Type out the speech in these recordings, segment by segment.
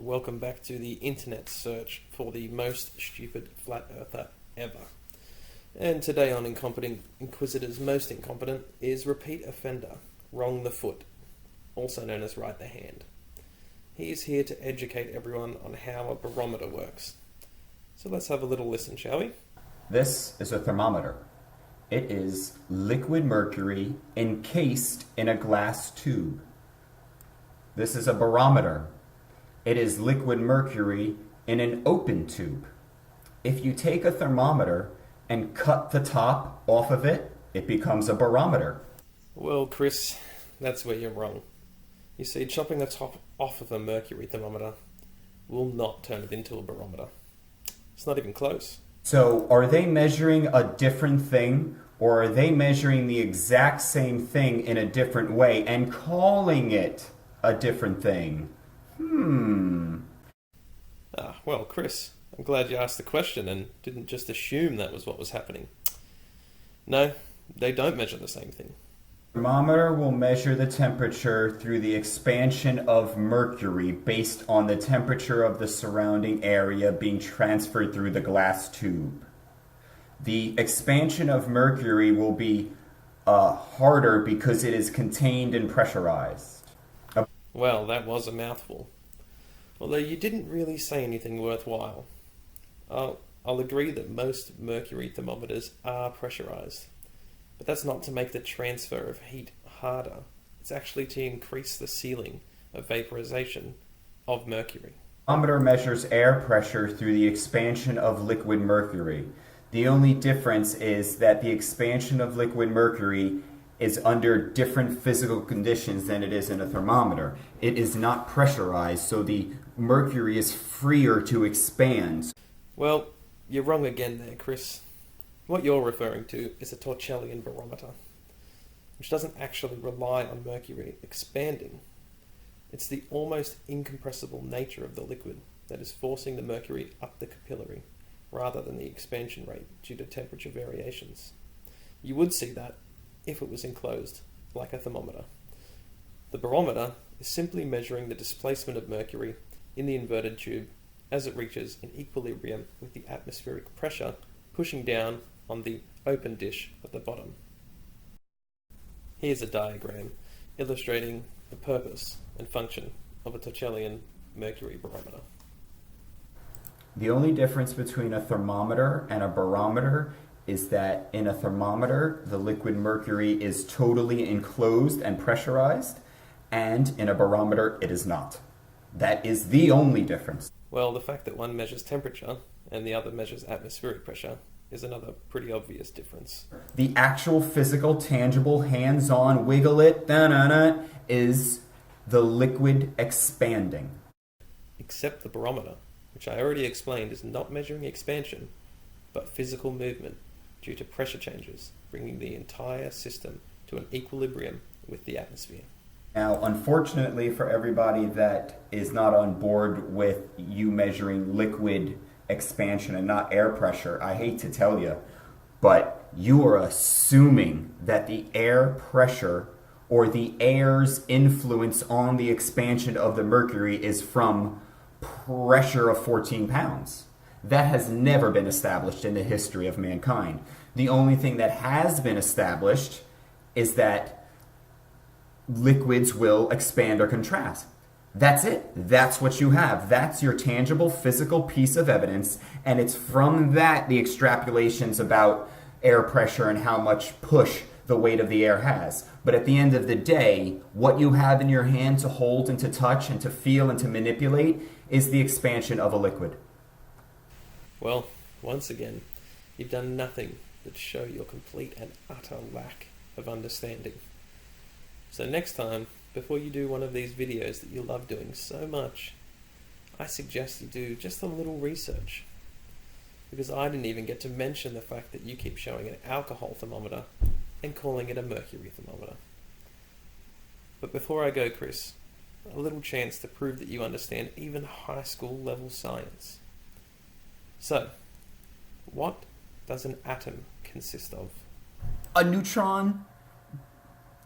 Welcome back to the internet search for the most stupid flat earther ever. And today on Incompetent Inquisitor's Most Incompetent is repeat offender, Wrong the Foot, also known as Right the Hand. He is here to educate everyone on how a barometer works. So let's have a little listen, shall we? This is a thermometer. It is liquid mercury encased in a glass tube. This is a barometer. It is liquid mercury in an open tube. If you take a thermometer and cut the top off of it, it becomes a barometer. Well, Chris, that's where you're wrong. You see, chopping the top off of a mercury thermometer will not turn it into a barometer. It's not even close. So are they measuring a different thing, or are they measuring the exact same thing in a different way and calling it a different thing? Well, Chris, I'm glad you asked the question and didn't just assume that was what was happening. No, they don't measure the same thing. Thermometer will measure the temperature through the expansion of mercury based on the temperature of the surrounding area being transferred through the glass tube. The expansion of mercury will be harder because it is contained and pressurized. Well, that was a mouthful. Although you didn't really say anything worthwhile. I'll agree that most mercury thermometers are pressurized. But that's not to make the transfer of heat harder. It's actually to increase the ceiling of vaporization of mercury. The thermometer measures air pressure through the expansion of liquid mercury. The only difference is that the expansion of liquid mercury is under different physical conditions than it is in a thermometer. It is not pressurized, so the mercury is freer to expand. Well, you're wrong again there, Chris. What you're referring to is a Torchellian barometer, which doesn't actually rely on mercury expanding. It's the almost incompressible nature of the liquid that is forcing the mercury up the capillary, rather than the expansion rate due to temperature variations. You would see that if it was enclosed, like a thermometer. The barometer is simply measuring the displacement of mercury in the inverted tube as it reaches an equilibrium with the atmospheric pressure pushing down on the open dish at the bottom. Here's a diagram illustrating the purpose and function of a Torchellian mercury barometer. The only difference between a thermometer and a barometer is that in a thermometer, the liquid mercury is totally enclosed and pressurized, and in a barometer, it is not. That is the only difference. Well, the fact that one measures temperature and the other measures atmospheric pressure is another pretty obvious difference. The actual physical, tangible, hands-on, wiggle it, is the liquid expanding. Except the barometer, which I already explained is not measuring expansion, but physical movement due to pressure changes, bringing the entire system to an equilibrium with the atmosphere. Now, unfortunately for everybody that is not on board with you measuring liquid expansion and not air pressure, I hate to tell you, but you are assuming that the air pressure or the air's influence on the expansion of the mercury is from pressure of 14 pounds. That has never been established in the history of mankind. The only thing that has been established is that liquids will expand or contract. That's it. That's what you have. That's your tangible physical piece of evidence, and it's from that the extrapolations about air pressure and how much push the weight of the air has. But at the end of the day, what you have in your hand to hold and to touch and to feel and to manipulate is the expansion of a liquid. Well, once again, you've done nothing but show your complete and utter lack of understanding. So next time, before you do one of these videos that you love doing so much, I suggest you do just a little research. Because I didn't even get to mention the fact that you keep showing an alcohol thermometer and calling it a mercury thermometer. But before I go, Chris, a little chance to prove that you understand even high school level science. So, what does an atom consist of? A neutron?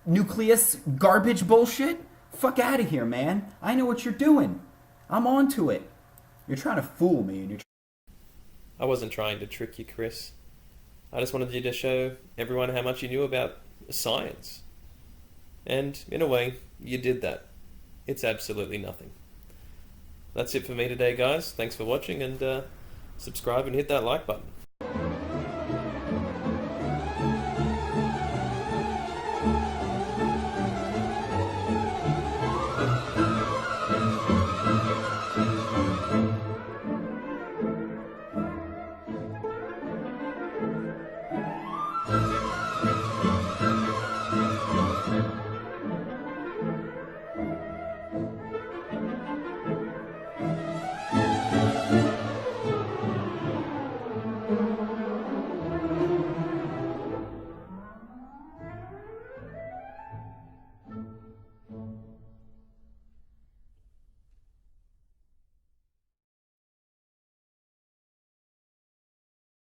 Nucleus? Garbage bullshit? Fuck out of here, man. I know what you're doing. I'm onto it. You're trying to fool me, and I wasn't trying to trick you, Chris. I just wanted you to show everyone how much you knew about science. And, in a way, you did that. It's absolutely nothing. That's it for me today, guys. Thanks for watching, and subscribe and hit that like button.